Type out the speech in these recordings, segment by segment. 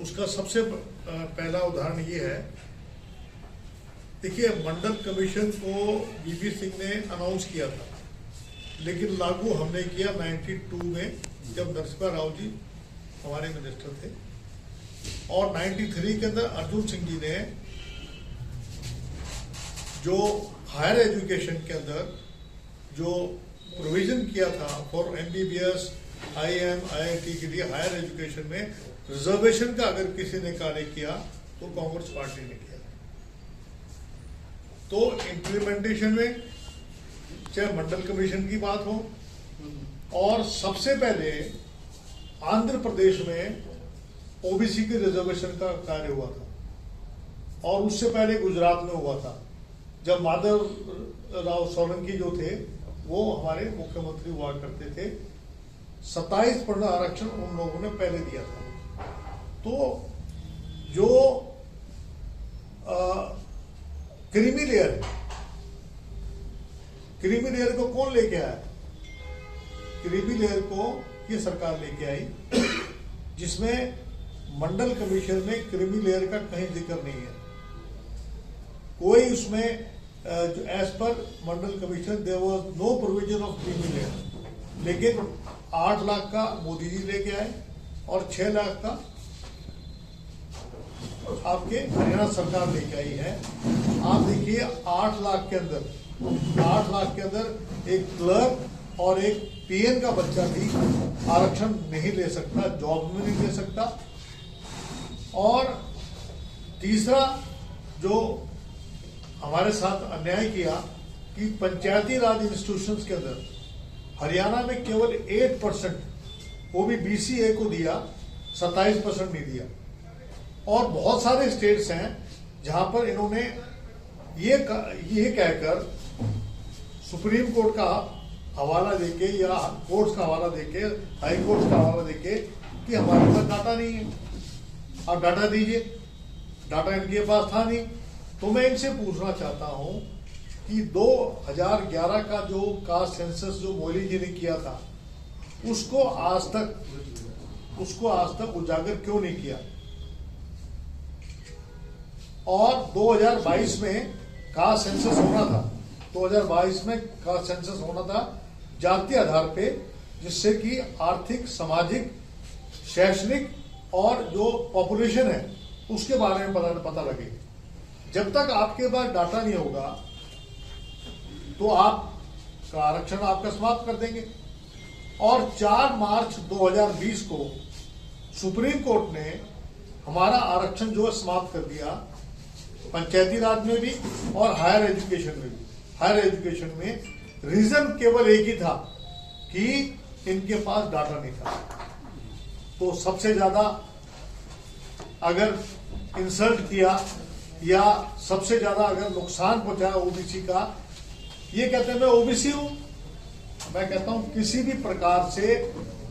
उसका सबसे पहला उदाहरण ये है। देखिए, मंडल कमीशन को वीपी सिंह ने अनाउंस किया था, लेकिन लागू हमने किया 92 में, जब नरसिम्हा राव जी हमारे मिनिस्टर थे, और 93 के अंदर अर्जुन सिंह जी ने जो हायर एजुकेशन के अंदर जो प्रोविजन किया था फॉर एमबीबीएस, आईएम, आईआईटी के लिए हायर एजुकेशन में रिजर्वेशन का अगर किसी ने कार्य किया तो कांग्रेस पार्टी ने किया। तो इम्प्लीमेंटेशन में चाहे मंडल कमीशन की बात हो, और सबसे पहले आंध्र प्रदेश में ओबीसी की रिजर्वेशन का कार्य हुआ था, और उससे पहले गुजरात में हुआ था, जब माधव राव सोलंकी जो थे वो हमारे मुख्यमंत्री हुआ करते थे। 27% आरक्षण उन लोगों ने पहले दिया था। तो जो क्रीमी लेयर है, क्रीमी लेयर को कौन लेके आया? क्रीमी लेयर को ये सरकार लेके आई, जिसमें मंडल कमीशन में क्रीमी लेयर का कहीं जिक्र नहीं है। कोई उसमें as per Mandal commission there was no provision of creamy layer. लेकिन 8 लाख का मोदी जी लेके आए और 6 लाख का आपके हरियाणा सरकार लेके आई है। आप देखिए, 8 लाख के अंदर एक क्लर्क और एक पीएन का बच्चा भी आरक्षण नहीं ले सकता, जॉब में नहीं ले सकता। और तीसरा जो हमारे साथ अन्याय किया कि पंचायती राज इंस्टीट्यूशंस के अंदर हरियाणा में केवल 8%, वो भी बीसीए को दिया, 27% नहीं दिया। और बहुत सारे स्टेट्स हैं जहां पर इन्होंने ये कहकर सुप्रीम कोर्ट का हवाला देके या कोर्ट्स का हवाला देके, हाई कोर्ट का हवाला देके कि हमारे पास डाटा नहीं है, आप डाटा दीजिए। डाटा इनके पास था नहीं। तो मैं इनसे पूछना चाहता हूं कि 2011 का जो कास्ट सेंसस जो मोदी जी ने किया था, उसको आज तक उजागर क्यों नहीं किया? और 2022 में कास्ट सेंसस होना था, 2022 में कास्ट सेंसस होना था जातीय आधार पे, जिससे कि आर्थिक, सामाजिक, शैक्षणिक और जो पॉपुलेशन है उसके बारे में पता लगे। जब तक आपके पास डाटा नहीं होगा तो आपका आरक्षण आपका समाप्त कर देंगे। और 4 मार्च 2020 को सुप्रीम कोर्ट ने हमारा आरक्षण जो है समाप्त कर दिया, पंचायती राज में भी और हायर एजुकेशन में भी। हायर एजुकेशन में रीजन केवल एक ही था कि इनके पास डाटा नहीं था। तो सबसे ज्यादा अगर इंसल्ट किया या सबसे ज्यादा अगर नुकसान पहुंचाया ओबीसी का, ये कहते हैं मैं ओबीसी हूं। मैं कहता हूं किसी भी प्रकार से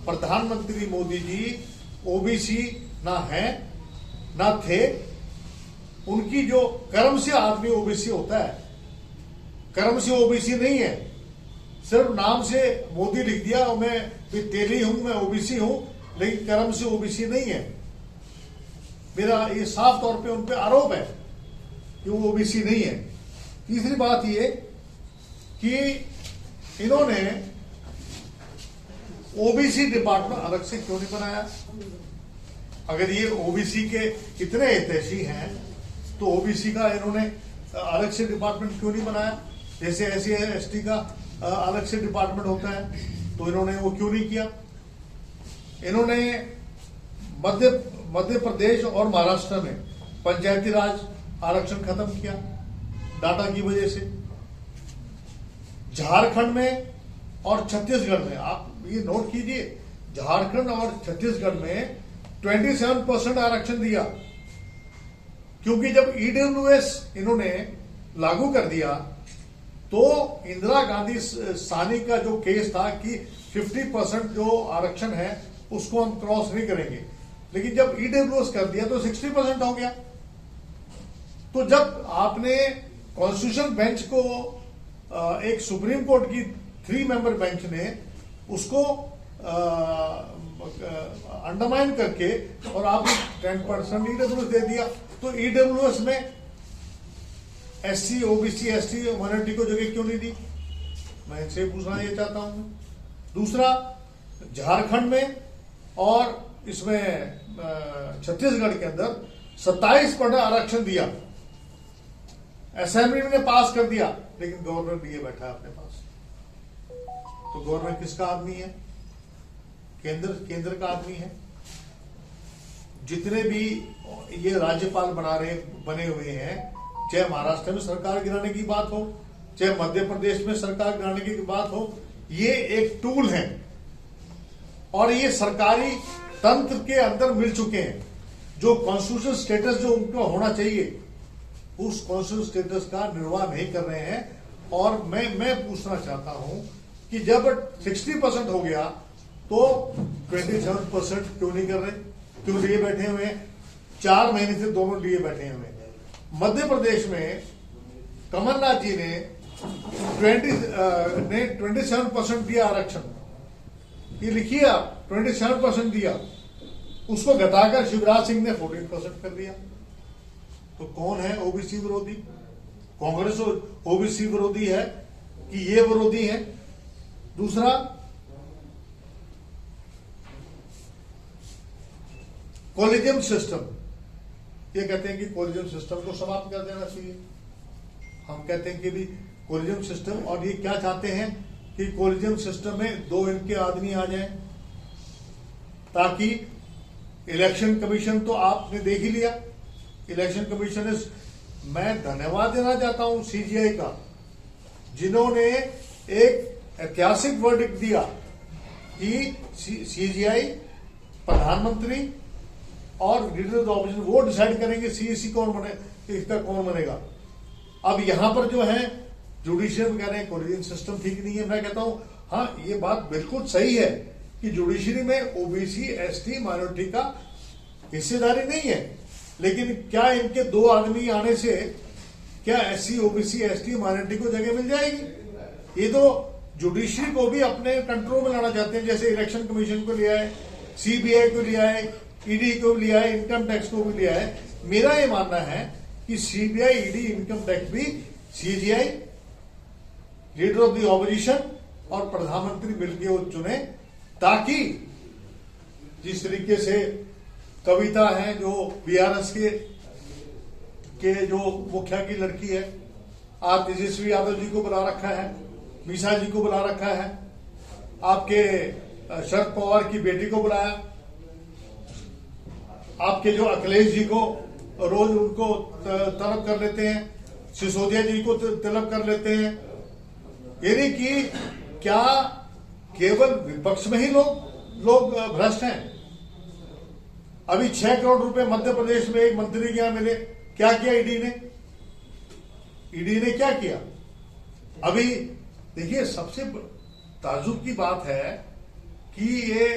प्रधानमंत्री मोदी जी ओबीसी ना है ना थे। उनकी जो कर्म से आदमी ओबीसी होता है, कर्म से ओबीसी नहीं है। सिर्फ नाम से मोदी लिख दिया मैं भी तेली हूं, मैं ओबीसी हूं, लेकिन कर्म से ओबीसी नहीं है। मेरा ये साफ तौर पे उन पे आरोप है कि वो ओबीसी नहीं है। तीसरी बात ये कि इन्होंने ओबीसी डिपार्टमेंट अलग से क्यों नहीं बनाया? अगर ये ओबीसी के इतने हितैषी हैं तो ओबीसी का इन्होंने अलग से डिपार्टमेंट क्यों नहीं बनाया? जैसे एससी एसटी का अलग से डिपार्टमेंट होता है, तो इन्होंने वो क्यों नहीं किया? इन्होंने मध्य प्रदेश और महाराष्ट्र में पंचायती राज आरक्षण खत्म किया डाटा की वजह से। झारखंड में और छत्तीसगढ़ में, आप ये नोट कीजिए, झारखंड और छत्तीसगढ़ में 27% आरक्षण दिया, क्योंकि जब ईडब्ल्यूएस इन्होंने लागू कर दिया तो इंदिरा गांधी सानी का जो केस था कि 50% जो आरक्षण है उसको हम क्रॉस नहीं करेंगे, लेकिन जब ईडब्ल्यूएस कर दिया तो 60% हो गया। तो जब आपने कॉन्स्टिट्यूशन बेंच को एक सुप्रीम कोर्ट की 3 मेंबर बेंच ने उसको अंडरमाइन करके और आपने 10% ईडब्ल्यूएस दे दिया। तो ईडब्ल्यूएस में एससी, ओबीसी, एसटी, माइनॉरिटी को जगह क्यों नहीं दी? मैं इनसे पूछना ये चाहता हूं। दूसरा, झारखंड में और इसमें छत्तीसगढ़ के अंदर 27% आरक्षण दिया, असेंबली ने पास कर दिया, लेकिन गवर्नर लिए बैठा है अपने पास। तो गवर्नर किसका आदमी है? केंद्र का आदमी है। जितने भी ये राज्यपाल बने हुए हैं, चाहे महाराष्ट्र में सरकार गिराने की बात हो, चाहे मध्य प्रदेश में सरकार गिराने की बात हो, ये एक टूल है और ये सरकारी तंत्र के अंदर मिल चुके हैं। जो कॉन्स्टिट्यूशनल स्टेटस जो उनका होना चाहिए, उस कॉन्स्टिट्यूशनल स्टेटस का निर्वाह नहीं कर रहे हैं। और मैं पूछना चाहता हूं कि जब 60% हो गया तो 27% क्यों नहीं कर रहे? क्यों लिए बैठे हुए हैं? 4 महीने से दोनों लिए बैठे हुए हैं। मध्य प्रदेश में कमलनाथ जी ने 27% दिया आरक्षण। ये लिखिए आप, 27% दिया, उसको घटाकर शिवराज सिंह ने 14% कर दिया। तो कौन है ओबीसी विरोधी? कांग्रेस ओबीसी विरोधी है कि ये विरोधी है? दूसरा, कॉलेजियम सिस्टम, ये कहते हैं कि कॉलेजियम सिस्टम को समाप्त कर देना चाहिए। हम कहते हैं कि भी कॉलेजियम सिस्टम, और ये क्या चाहते हैं कि कॉलेजियम सिस्टम में 2 इनके आदमी आ जाएं, ताकि इलेक्शन कमीशन तो आपने देख ही लिया। इलेक्शन कमीशन मैं धन्यवाद देना चाहता हूं सीजीआई का, जिन्होंने एक ऐतिहासिक वर्डिक्ट दिया कि सीजीआई, प्रधानमंत्री और लीडर ऑफ ऑपोजिशन वो डिसाइड करेंगे सीईसी कौन बने, इसका कौन बनेगा। अब यहां पर जो है जुडिशियल कह रहे हैं कॉलेजियम सिस्टम ठीक नहीं है। मैं कहता हूं हाँ, ये बात बिल्कुल सही है कि जुडिशरी में ओबीसी, एसटी, माइनॉरिटी का हिस्सेदारी नहीं है, लेकिन क्या इनके 2 आदमी आने से क्या एससी, ओबीसी, एसटी, माइनॉरिटी को जगह मिल जाएगी? ये तो जुडिशरी को भी अपने कंट्रोल में लाना चाहते हैं। जैसे इलेक्शन कमीशन को लिया है, सीबीआई को लिया है, ईडी को भी लिया है, इनकम टैक्स को भी लिया है। मेरा ये मानना है कि सीबीआई, ईडी, इनकम टैक्स भी CGI, leader of the opposition और प्रधानमंत्री मिलकर वो चुने, ताकि जिस तरीके से कविता है जो बीआरएस के जो मुखिया की लड़की है, आप तेजस्वी यादव जी को बुला रखा है, मीसा जी को बुला रखा है, आपके शरद पवार की बेटी को बुलाया, आपके जो अखिलेश जी को रोज उनको तलब कर लेते हैं, सिसोदिया जी को तलब कर लेते हैं। यानी कि क्या केवल विपक्ष में ही लोग भ्रष्ट हैं? अभी 6 करोड़ रुपए मध्य प्रदेश में एक मंत्री के यहां मिले, क्या किया ईडी ने? ईडी ने क्या किया? अभी देखिए, सबसे ताज्जुब की बात है कि ये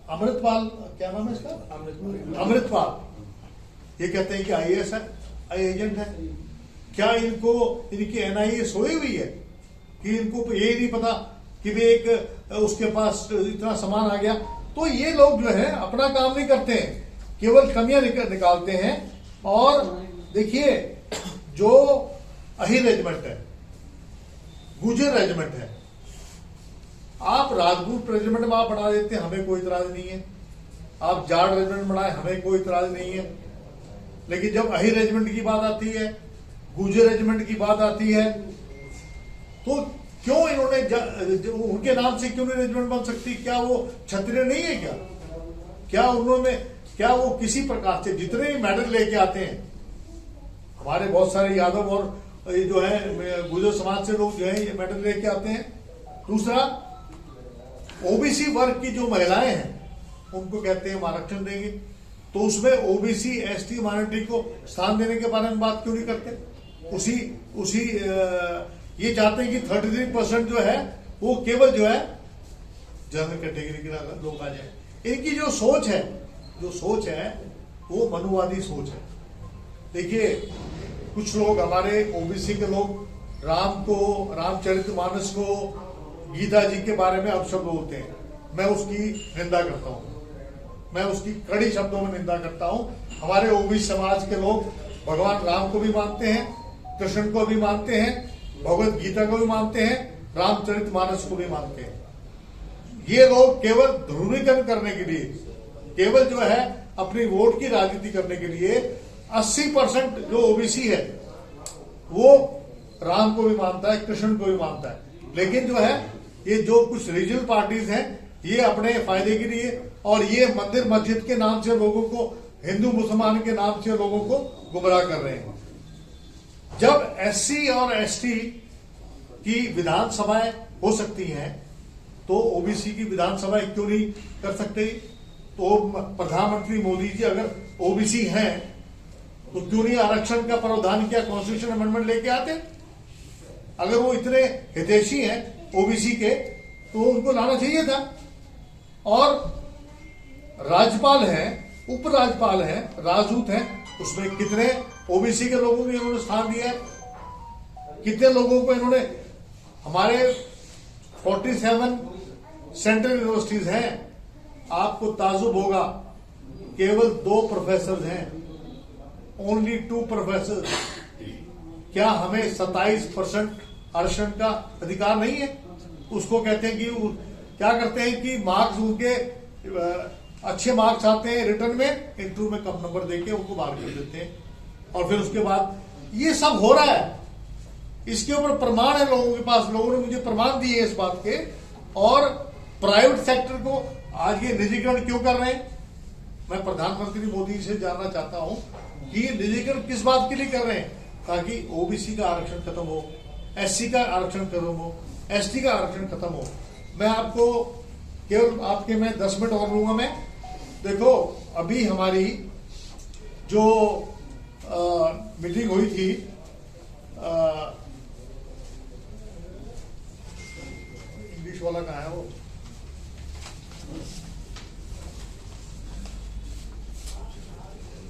अमृतपाल, क्या नाम है इसका? अमृतपाल, ये कहते हैं कि आईएएस है, आई एजेंट है। क्या इनकी एनआईए सोई हुई है कि इनको ये नहीं पता कि भी एक उसके पास इतना सामान आ गया? तो ये लोग जो है अपना काम नहीं करते हैं, केवल कमियां निकालते हैं। और देखिए, जो अहिर रेजिमेंट है, गुजर रेजिमेंट है, आप राजपूत रेजिमेंट में आप बढ़ा देते हैं, हमें कोई इतराज नहीं है। आप जाट रेजिमेंट बढ़ाए, हमें कोई इतराज नहीं है। लेकिन जब अहिर रेजिमेंट की बात आती है, गुजर रेजिमेंट की बात आती है, तो क्यों इन्होंने उनके नाम से क्यों नहीं रेजिमेंट बन सकती? क्या वो क्षत्रिय नहीं है? क्या वो किसी प्रकार से जितने भी मेडल लेके आते हैं, हमारे बहुत सारे यादव और ये जो है गुजर समाज से लोग जो है ये मेडल लेके आते हैं। दूसरा, ओबीसी वर्ग की जो महिलाएं हैं उनको कहते हैं हम आरक्षण देंगे, तो उसमें ओबीसी, एसटी, माइनॉरिटी को स्थान देने के बारे में बात क्यों नहीं करते? ये चाहते हैं कि 33% जो है वो केवल जो है जनरल कैटेगरी के लोग आ जाए। इनकी जो सोच है वो मनुवादी सोच है। देखिए, कुछ लोग हमारे ओबीसी के लोग रामचरितमानस को, गीता जी के बारे में अपशब्द बोलते हैं। मैं उसकी निंदा करता हूं, मैं उसकी कड़ी शब्दों में निंदा करता हूं। हमारे ओबीसी समाज के लोग भगवान राम को भी मानते हैं, कृष्ण को भी मानते हैं, भगवत गीता को भी मानते हैं, रामचरितमानस को भी मानते हैं। ये लोग केवल ध्रुवीकरण करने के लिए, केवल जो है अपनी वोट की राजनीति करने के लिए 80% जो ओबीसी है वो राम को भी मानता है, कृष्ण को भी मानता है। लेकिन जो है ये जो कुछ रीजनल पार्टीज हैं ये अपने फायदे के लिए और ये मंदिर मस्जिद के नाम से लोगों को, हिंदू मुसलमान के नाम से लोगों को गुमराह कर रहे हैं। जब एससी और एसटी की विधानसभाएं हो सकती हैं तो ओबीसी की विधानसभाएं क्यों नहीं कर सकते? तो प्रधानमंत्री मोदी जी अगर ओबीसी हैं तो क्यों नहीं आरक्षण का प्रावधान किया, कॉन्स्टिट्यूशन अमेंडमेंट लेके आते? अगर वो इतने हितैषी हैं ओबीसी के तो उनको लाना चाहिए था। और राज्यपाल हैं, उपराज्यपाल हैं, राजदूत हैं, उसमें कितने ओबीसी के लोगों को इन्होंने स्थान दिया है? कितने लोगों को इन्होंने, हमारे 47 सेंट्रल यूनिवर्सिटीज हैं, आपको ताजुब होगा केवल 2 प्रोफेसर हैं, ओनली 2 प्रोफेसर। क्या हमें 27% आरक्षण का अधिकार नहीं है? उसको कहते हैं कि क्या करते हैं कि मार्क्स उनके अच्छे मार्क्स आते हैं रिटर्न में, इंटरव्यू में कम नंबर देके उनको बाहर कर देते हैं। और फिर उसके बाद ये सब हो रहा है, इसके ऊपर प्रमाण है लोगों के पास, लोगों ने मुझे प्रमाण दिए इस बात के। और प्राइवेट सेक्टर को आज ये निजीकरण क्यों कर रहे हैं? मैं प्रधानमंत्री मोदी से जानना चाहता हूं कि ये निजीकरण किस बात के लिए कर रहे हैं? ताकि ओबीसी का आरक्षण खत्म हो, एससी का आरक्षण खत्म हो, एसटी का आरक्षण खत्म हो। मैं आपको केवल आपके मैं 10 मिनट और लूंगा। मैं देखो अभी हमारी जो मीटिंग हुई थी इंग्लिश वाला कहाँ है वो,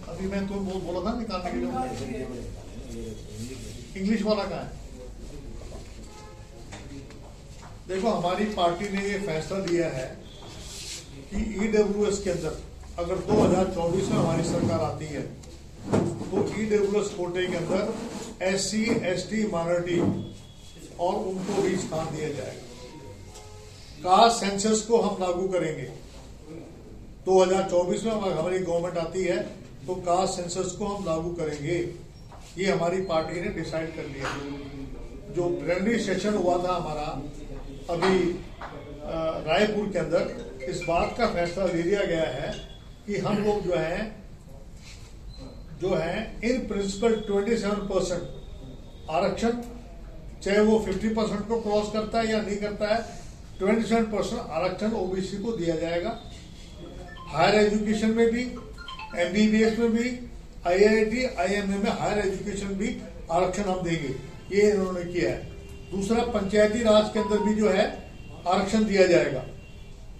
अभी मैं तो बोला था निकालने के लिए, इंग्लिश वाला कहाँ है? देखो हमारी पार्टी ने ये फैसला लिया है कि ईडब्ल्यूएस के अंदर अगर 2024 में हमारी सरकार आती है तो ईडब्ल्यूएस कोटे के अंदर एससी, एसटी, माइनॉरिटी और उनको भी स्थान दिया जाएगा। कास्ट सेंसस को हम लागू करेंगे 2024 में, हमारी गवर्नमेंट आती है तो कास्ट सेंसस को हम लागू करेंगे। ये हमारी पार्टी ने डिसाइड कर लिया। जो प्लेनरी सेशन हुआ था हमारा अभी रायपुर के अंदर, इस बात का फैसला ले लिया गया है कि हम लोग जो है इन प्रिंसिपल 27% आरक्षण, चाहे वो 50% को क्रॉस करता है या नहीं करता है, 27% आरक्षण ओबीसी को दिया जाएगा। हायर एजुकेशन में भी, एमबीबीएस में भी, आईआईटी, आईएमए में हायर एजुकेशन भी आरक्षण हम देंगे, ये इन्होंने किया है। दूसरा, पंचायती राज के अंदर भी जो है आरक्षण दिया जाएगा।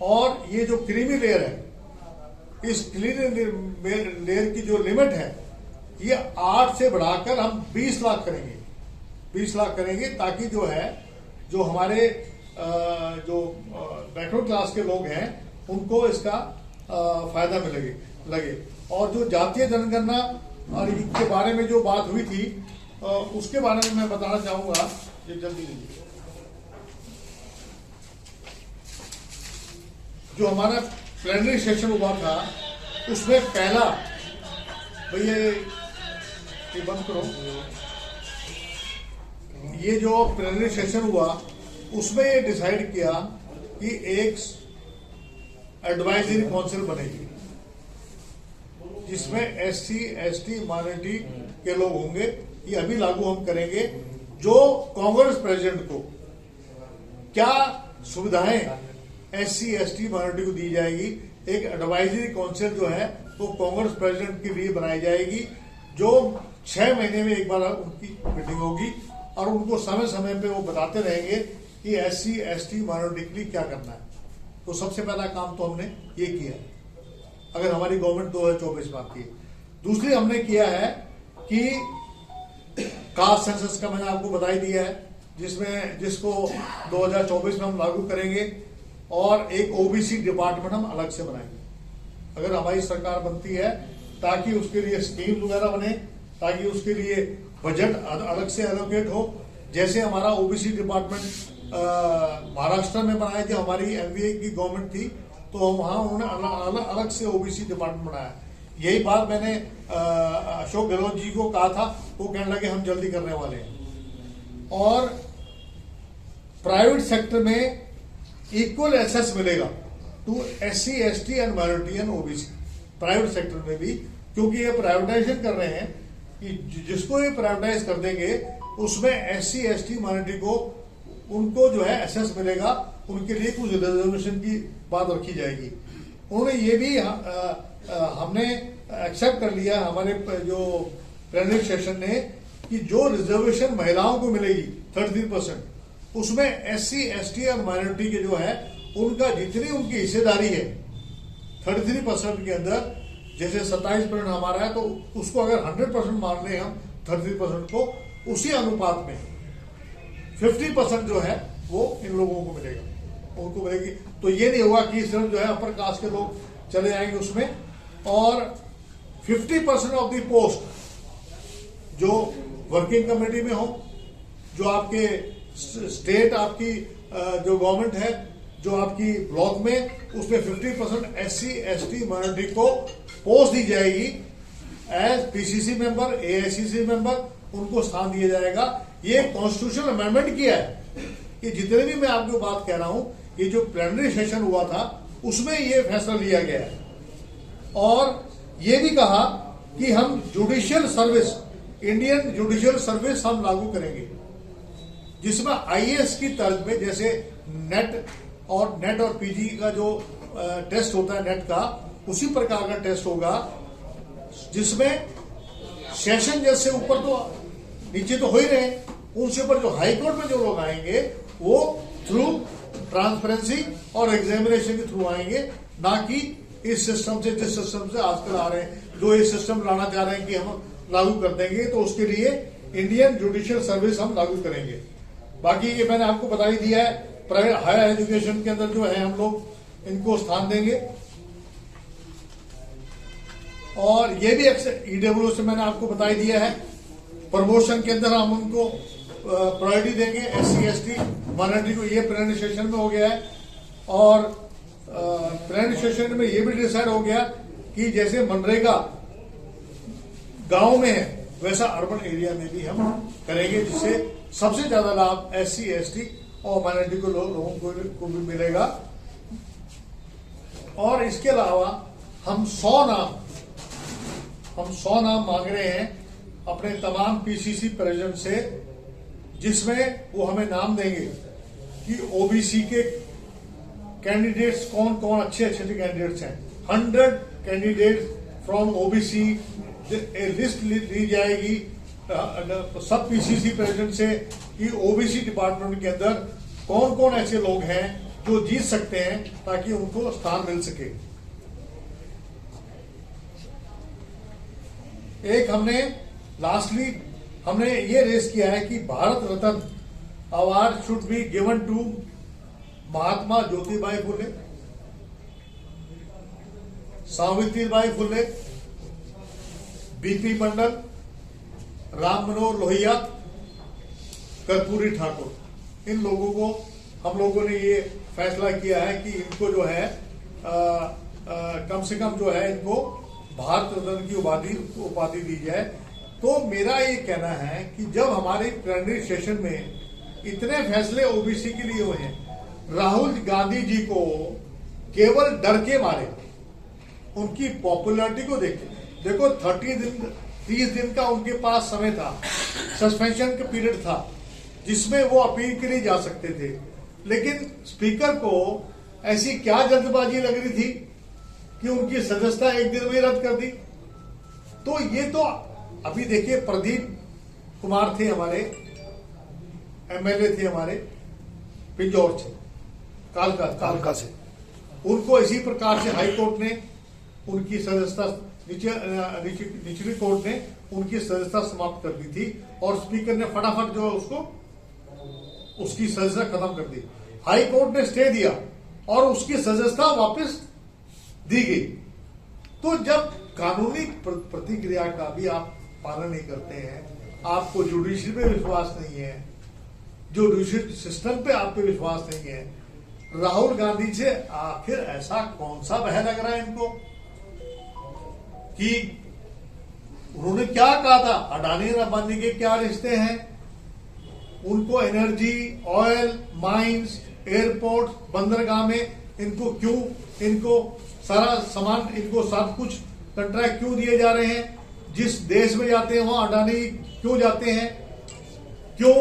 और ये जो क्रीमी लेयर है, इस क्रीमी लेयर की जो लिमिट है ये 8 से बढ़ाकर हम 20 लाख करेंगे, 20 लाख करेंगे, ताकि जो है जो हमारे जो बैकवर्ड क्लास के लोग हैं उनको इसका फायदा लगे। और जो जातीय जनगणना और के बारे में जो बात हुई थी उसके बारे में मैं बताना चाहूंगा, ये जल्दी लीजिए। जो हमारा प्लेनरी सेशन हुआ था उसमें पहला, भैया ये बंद करो, ये जो प्लेनरी सेशन हुआ उसमें ये डिसाइड किया कि एक एडवाइजरी काउंसिल बनेगी जिसमें एससी, एसटी, माइनॉरिटी के लोग होंगे। ये अभी लागू हम करेंगे। जो कांग्रेस प्रेसिडेंट को क्या सुविधाएं एससी, एसटी, माइनॉरिटी को दी जाएगी, एक एडवाइजरी काउंसिल जो है वो कांग्रेस प्रेसिडेंट के लिए बनाई जाएगी, जो 6 महीने में एक बार उनकी मीटिंग होगी और उनको समय समय पे वो बताते रहेंगे कि एससी, एसटी, माइनॉरिटी के लिए क्या करना है। तो सबसे पहला काम तो हमने ये किया है अगर हमारी गवर्नमेंट 2024 में आती है। दूसरी हमने किया है कि कास्ट सेंसस का मैंने आपको बताई दिया है, जिसको 2024 में हम लागू करेंगे। और एक ओबीसी डिपार्टमेंट हम अलग से बनाएंगे अगर हमारी सरकार बनती है, ताकि उसके लिए स्कीम वगैरह बने, ताकि उसके लिए बजट अलग से एलोकेट हो। जैसे हमारा ओबीसी डिपार्टमेंट महाराष्ट्र में बनाया, जब हमारी एनडीए की गवर्नमेंट थी तो वहां उन्होंने अलग से ओबीसी डिपार्टमेंट बनाया। यही बात मैंने अशोक गहलोत जी को कहा था, वो कहने लगे हम जल्दी करने वाले हैं। और प्राइवेट सेक्टर में इक्वल एक्सेस मिलेगा to SC, ST and minority and OBC, private sector में भी, क्योंकि ये प्राइवेटाइजेशन कर रहे हैं कि जिसको ये प्राइवेटाइज कर देंगे उसमें एससी, एसटी, माइनॉरिटी को उनको जो है एक्सेस मिलेगा, उनके लिए कुछ रिजर्वेशन की बात रखी जाएगी। उन्होंने ये भी हमने एक्सेप्ट कर लिया हमारे जो प्लेनरी सेशन ने कि जो रिजर्वेशन महिलाओं को मिलेगी 33%, उसमें एससी, एसटी और माइनॉरिटी के जो है उनका जितनी उनकी हिस्सेदारी है 33% के अंदर, जैसे 27% हमारा है, तो उसको अगर 100% मान लें हम 33% को, उसी अनुपात में 50% जो है वो इन लोगों को मिलेगा, उनको मिलेगी। तो ये नहीं होगा कि सिर्फ जो है अपर कास्ट के लोग चले जाएंगे उसमें। और 50% ऑफ द पोस्ट जो वर्किंग कमेटी में हो, जो आपके स्टेट आपकी जो गवर्नमेंट है, जो आपकी ब्लॉक में, उसमें 50% एससी, एसटी, माइनॉरिटी को पोस्ट दी जाएगी as PCC member, AICC member, उनको स्थान दिया जाएगा। ये कॉन्स्टिट्यूशनल अमेंडमेंट किया है कि जितने भी मैं आपको बात कह रहा हूं, ये जो प्लेनरी सेशन हुआ था उसमें ये फैसला लिया गया है। और ये भी कहा कि हम judicial service, Indian judicial service हम लागू करेंगे, जिसमें आईएएस की तर्ज में, जैसे नेट और पीजी का जो टेस्ट होता है नेट का, उसी प्रकार का टेस्ट होगा, जिसमें सेशन जैसे ऊपर तो नीचे तो हो ही रहे, उनसे ऊपर जो हाई कोर्ट में जो लोग आएंगे वो थ्रू ट्रांसपेरेंसी और एग्जामिनेशन के थ्रू आएंगे, ना कि इस सिस्टम से, जिस सिस्टम से आजकल आ रहे हैं, जो ये सिस्टम लाना चाह रहे हैं कि हम लागू कर देंगे, तो उसके लिए इंडियन जुडिशियल सर्विस हम लागू करेंगे। बाकी ये मैंने आपको बता ही दिया है, प्राइवेट हायर एजुकेशन के अंदर जो है हम लोग इनको स्थान देंगे। और ये भी ईडब्ल्यू से मैंने आपको बता ही दिया है, प्रमोशन के अंदर हम उनको प्रायोरिटी देंगे, एससी, एसटी, माइनॉरिटी को। ये प्लेनरी सेशन में हो गया है। और प्लेनरी सेशन में ये भी डिसाइड हो गया कि जैसे मनरेगा गांव में है, वैसा अर्बन एरिया में भी हम करेंगे, जिससे सबसे ज्यादा लाभ एससी, एसटी और माइनॉरिटी को लोगों को भी मिलेगा। और इसके अलावा हम 100 नाम मांग रहे हैं अपने तमाम पीसीसी प्रेसिडेंट से, जिसमें वो हमें नाम देंगे कि ओबीसी के कैंडिडेट्स कौन कौन अच्छे कैंडिडेट्स हैं। 100 कैंडिडेट्स फ्रॉम ओबीसी, लिस्ट ली जाएगी सब पीसीसी प्रेसिडेंट से कि ओबीसी डिपार्टमेंट के अंदर कौन कौन ऐसे लोग हैं जो जीत सकते हैं, ताकि उनको स्थान मिल सके। एक हमने लास्टली ये रेस किया है कि Bharat Ratna award should be given to Mahatma Jyotibai Phule, Savitribai Phule, BP Mandal, Ram Manohar Lohia, Karpoori Thakur. इन लोगों को हम लोगों ने ये फैसला किया है कि इनको जो है कम से कम जो है इनको भारत रत्न की उपाधि दी जाए। तो मेरा ये कहना है कि जब हमारे प्लेनरी सेशन में इतने फैसले ओबीसी के लिए हुए हैं, राहुल गांधी जी को केवल डर के मारे, उनकी पॉपुलैरिटी को देखो 30 दिन का उनके पास समय था, सस्पेंशन का पीरियड था, जिसमें वो अपील के लिए जा सकते थे। लेकिन स्पीकर को ऐसी क्या जल्दबाजी लग रही थी कि उनकी सदस्यता एक दिन में रद्द कर दी। तो ये तो अभी देखिए, प्रदीप कुमार थे हमारे एमएलए, थे हमारे पिंजौर से, कालका से, उनको इसी प्रकार से हाई कोर्ट ने उनकी सदस्यता, निचली कोर्ट ने उनकी सदस्यता समाप्त कर दी थी, और स्पीकर ने फटाफट जो उसकी सदस्यता खत्म कर दी। हाई कोर्ट ने स्टे दिया और उसकी सदस्यता वापस दी गई। तो जब कानूनी प्रतिक्रिया का भी आप पालन नहीं करते हैं, आपको जुडिशरी पे विश्वास नहीं है, जुडिशरी सिस्टम पे आप पे विश्वास नहीं है, राहुल गांधी से आखिर ऐसा कौन सा भय लग रहा है इनको कि उन्होंने क्या कहा था, अडानी और अंबानी के क्या रिश्ते हैं, उनको एनर्जी, ऑयल, माइंस, एयरपोर्ट, बंदरगाह में इनको क्यों, इनको सारा सामान, इनको सब कुछ कंट्रैक्ट क्यों दिए जा रहे हैं, जिस देश में जाते हैं वहां अडानी क्यों जाते हैं, क्यों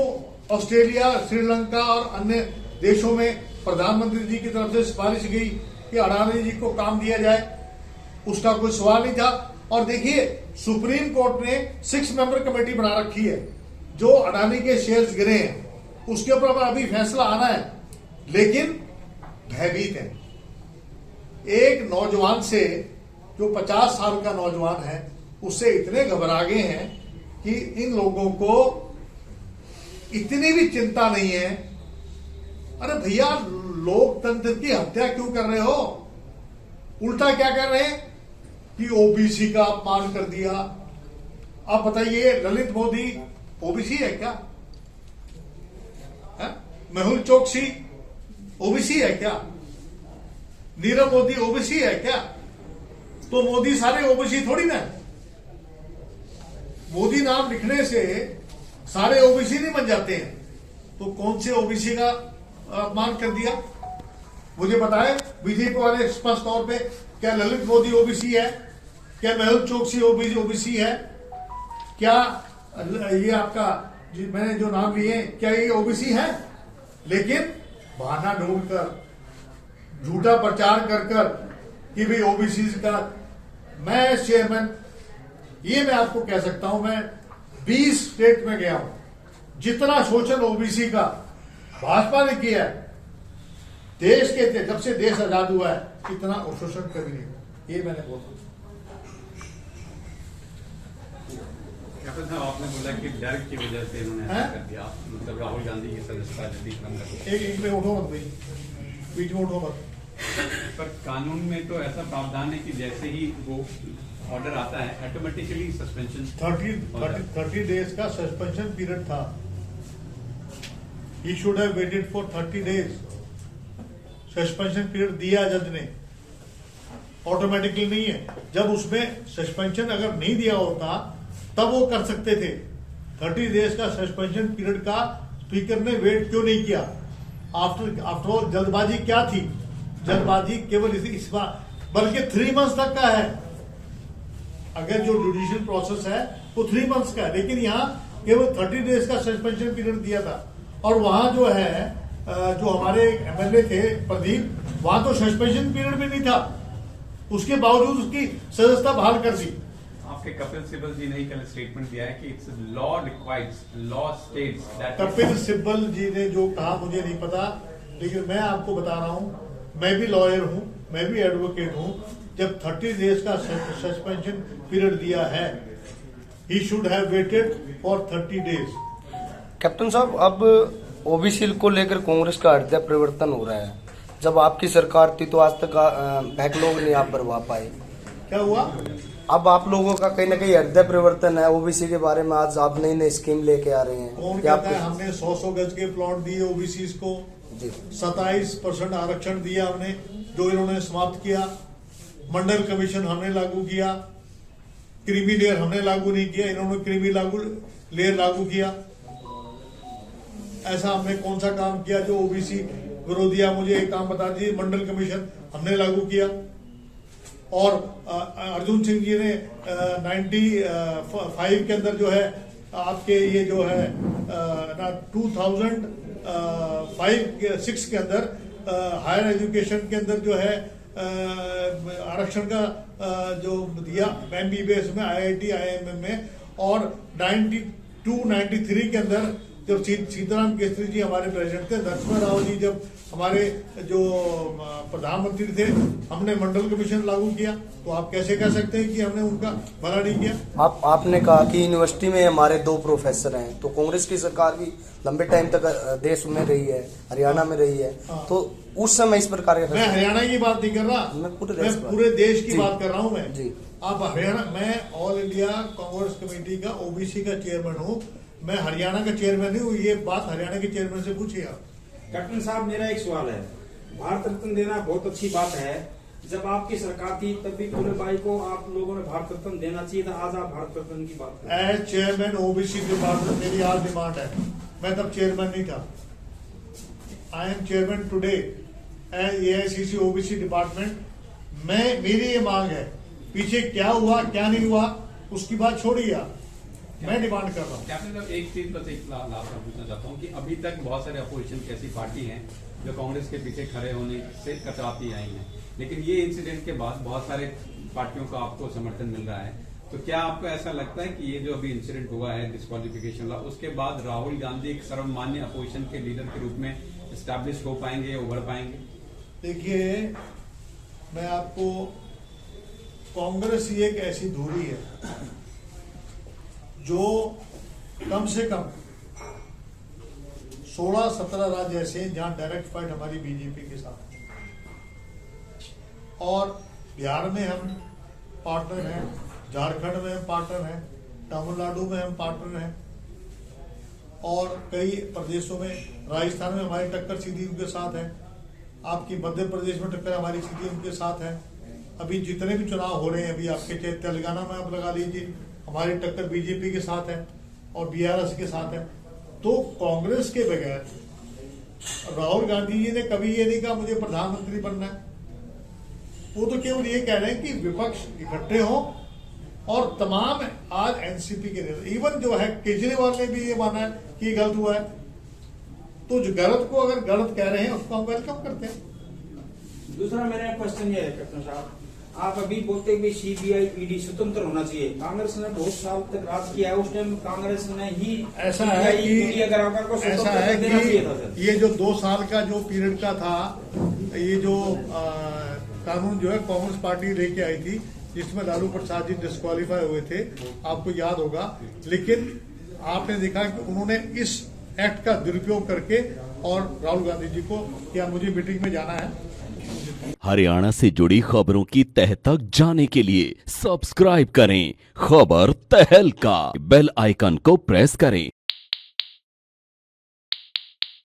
ऑस्ट्रेलिया, श्रीलंका और अन्य देशों में प्रधानमंत्री जी की तरफ से सिफारिश गई कि अडानी जी को काम दिया जाए, उसका कोई सवाल नहीं था। और देखिए सुप्रीम कोर्ट ने 6 मेंबर कमेटी बना रखी है, जो अडानी के शेयर्स गिरे हैं उसके ऊपर अभी फैसला आना है, लेकिन भयभीत है। एक नौजवान से, जो 50 साल का नौजवान है, उससे इतने घबरा गए हैं कि इन लोगों को इतनी भी चिंता नहीं है। अरे भैया, लोकतंत्र की हत्या क्यों कर रहे हो? उल्टा क्या कर रहे हैं कि ओबीसी का अपमान कर दिया। आप बताइए, ललित मोदी ओबीसी है क्या? मेहुल चोकसी ओबीसी है क्या? नीरव मोदी ओबीसी है क्या? तो मोदी सारे ओबीसी थोड़ी ना। मोदी नाम लिखने से सारे ओबीसी नहीं बन जाते हैं। तो कौन से ओबीसी का अपमान कर दिया? मुझे बताएं बीजेपी वाले स्पष्ट तौर पे, क्या ललित मोदी ओबीसी है? क्या मेहुल चोकसी ओबीसी है? क्या ये आपका मैंने जो नाम लिए, क्या ये ओबीसी है? लेकिन बहाना ढूंढकर, झूठा प्रचार कर कर कि भाई ओबीसी का मैं चेयरमैन, ये मैं आपको कह सकता हूं, मैं 20 स्टेट में गया हूं। जितना शोषण ओबीसी का भाजपा ने किया है देश के, जब से देश आजाद हुआ है, इतना शोषण कभी नहीं हुआ। ये मैंने बोला। कैप्टन साहब, आपने बोला कि डर की वजह से इन्होंने ऐसा कर दिया, मतलब राहुल गांधी की सदस्यता जल्दी खत्म कर दी। एक में उठो मत भाई, बीच में उठो मत। पर कानून में तो ऐसा प्रावधान है कि जैसे ही वो ऑर्डर आता है ऑटोमेटिकली सस्पेंशन 30 डेज का सस्पेंशन पीरियड था। He should have waited for 30 days. Suspension period दिया जज ने, ऑटोमेटिकली नहीं है। जब उसमें सस्पेंशन अगर नहीं दिया होता तब वो कर सकते थे। 30 डेज का सस्पेंशन पीरियड का स्पीकर ने वेट क्यों नहीं किया? आफ्टर ऑल जल्दबाजी क्या थी? जल्दबाजी केवल इस बार, बल्कि 3 मंथ्स तक का है। अगर जो जुडिशियल प्रोसेस है वो 3 मंथ्स का है, लेकिन यहाँ केवल 30 डेज का सस्पेंशन पीरियड दिया था। और वहां जो है, जो हमारे एमएलए थे प्रदीप, वहां तो सस्पेंशन पीरियड भी नहीं था, उसके बावजूद उसकी सदस्यता बहाल कर दी। आपके कपिल सिब्बल जी ने कल स्टेटमेंट दिया है कि it's law requires, law states that. Kapil Sibal ji ने जो कहा मुझे नहीं पता, लेकिन मैं आपको बता रहा हूं, मैं भी लॉयर हूं, मैं भी एडवोकेट हूं। जब 30 डेज का सस्पेंशन पीरियड दिया है, he should have waited for 30 days. Captain साहब, अब ओबीसी को लेकर कांग्रेस का हृदय परिवर्तन हो रहा है। जब आपकी सरकार थी तो आज तक बैकलॉग नहीं आप भरवा पाए, क्या हुआ? अब आप लोगों का कहीं ना कहीं हृदय परिवर्तन है ओबीसी के बारे में। आज आप नई नई स्कीम लेके आ रहे हैं। कौन कहता है हमने 100 गज के प्लॉट दिए ओबीसी को? 27% आरक्षण दिया हमने, जो इन्होंने समाप्त किया। मंडल कमीशन हमने लागू किया, क्रीमी लेयर हमने लागू नहीं किया, इन्होंने क्रीमी लेयर लागू किया। ऐसा हमने कौन सा काम किया जो ओबीसी विरोधी? मुझे एक काम बता दीजिए। मंडल कमीशन हमने लागू किया। और अर्जुन सिंह जी ने 95 के अंदर जो है आपके ये जो है 2005-6 के अंदर हायर एजुकेशन के अंदर जो है आरक्षण का जो दिया MBBS में, IIT IIM में, और 92-93 के अंदर जब सीताराम केसरी जी हमारे प्रेसिडेंट थे, नरसिम्हा राव जी जब हमारे जो प्रधानमंत्री थे, हमने मंडल कमीशन लागू किया, तो आप कैसे कह सकते हैं कि हमने उनका भला नहीं किया? आपने कहा कि यूनिवर्सिटी में हमारे 2 प्रोफेसर हैं, तो कांग्रेस की सरकार भी लंबे टाइम तक देश में रही है, हरियाणा में रही है, तो उस समय इस प्रकार का मैं हरियाणा की बात नहीं कर रहा, मैं पूरे देश की बात कर रहा हूँ मैं जी। आप हरियाणा, मैं ऑल इंडिया कांग्रेस कमेटी का ओबीसी का चेयरमैन हूँ, मैं हरियाणा का चेयरमैन नहीं हूँ। ये बात हरियाणा के चेयरमैन से पूछिए आप। कैप्टन साहब, मेरा एक सवाल है, भारत रत्न देना बहुत अच्छी बात है, जब आपकी सरकार थी तब भी पूरे भाई को आप लोगों ने भारत रत्न देना चाहिए था, आज आप भारत रत्न की बात करें। एज चेयरमैन ओबीसी डिपार्टमेंट मेरी आज डिमांड है, मैं तब चेयरमैन नहीं था। I am chairman today as AICC OBC department. मेरी ये मांग है, पीछे क्या हुआ क्या नहीं हुआ उसकी बात छोड़िए आप, मैं डिमांड कर रहा हूँ। कैप्टन साहब, एक चीज बस एक लास्ट में पूछना चाहता हूँ कि अभी तक बहुत सारे अपोजिशन की ऐसी पार्टी हैं जो कांग्रेस के पीछे खड़े होने से कतराती आई हैं, लेकिन ये इंसिडेंट के बाद बहुत सारे पार्टियों का आपको समर्थन मिल रहा है, तो क्या आपको ऐसा लगता है कि ये जो अभी इंसिडेंट हुआ है डिस्क्वालिफिकेशन का, उसके बाद राहुल गांधी एक सर्वमान्य अपोजिशन के लीडर के रूप में एस्टैब्लिश हो पाएंगे, उभर पाएंगे? देखिए, मैं आपको, कांग्रेस ही एक ऐसी धुरी है जो कम से कम 16-17 राज्य ऐसे हैं जहां डायरेक्ट फाइट हमारी बीजेपी के साथ है, और बिहार में हम पार्टनर हैं, झारखंड में हम पार्टनर हैं, तमिलनाडु में हम पार्टनर हैं, और कई प्रदेशों में, राजस्थान में हमारी टक्कर सीधी उनके साथ है, आपकी मध्य प्रदेश में टक्कर हमारी सीधी उनके साथ है। अभी जितने भी चुनाव हो रहे हैं, अभी आपके तेलंगाना में आप लगा लीजिए, हमारी टक्कर बीजेपी के साथ है और बीआरएस के साथ है। तो कांग्रेस के बगैर राहुल गांधी जी ने कभी ये नहीं कहा मुझे प्रधानमंत्री बनना है, वो तो केवल ये कह रहे हैं कि विपक्ष इकट्ठे हो, और तमाम आज एनसीपी के नेता, इवन जो है केजरीवाल ने भी ये माना है कि गलत हुआ है, तो जो गलत को अगर गलत कह रहे हैं उसको हम वेलकम करते हैं। दूसरा मेरा क्वेश्चन ये है कैप्टन साहब, आप अभी बोलते कि सीबीआई ईडी स्वतंत्र होना चाहिए, कांग्रेस ने बहुत साल तक राज किया है, उस टाइम कांग्रेस ने ही ऐसा है कि ये जो 2 साल का जो पीरियड का था, ये जो कानून जो है कांग्रेस पार्टी लेके आई थी, जिसमें लालू प्रसाद जी डिस्क्वालीफाई हुए थे, आपको याद होगा, लेकिन आपने देखा कि उन्होंने इस एक्ट का दुरुपयोग करके और राहुल गांधी जी को क्या मुझे मीटिंग में जाना है। हरियाणा से जुड़ी खबरों की तह तक जाने के लिए सब्सक्राइब करें खबर तहलका, बेल आइकन को प्रेस करें।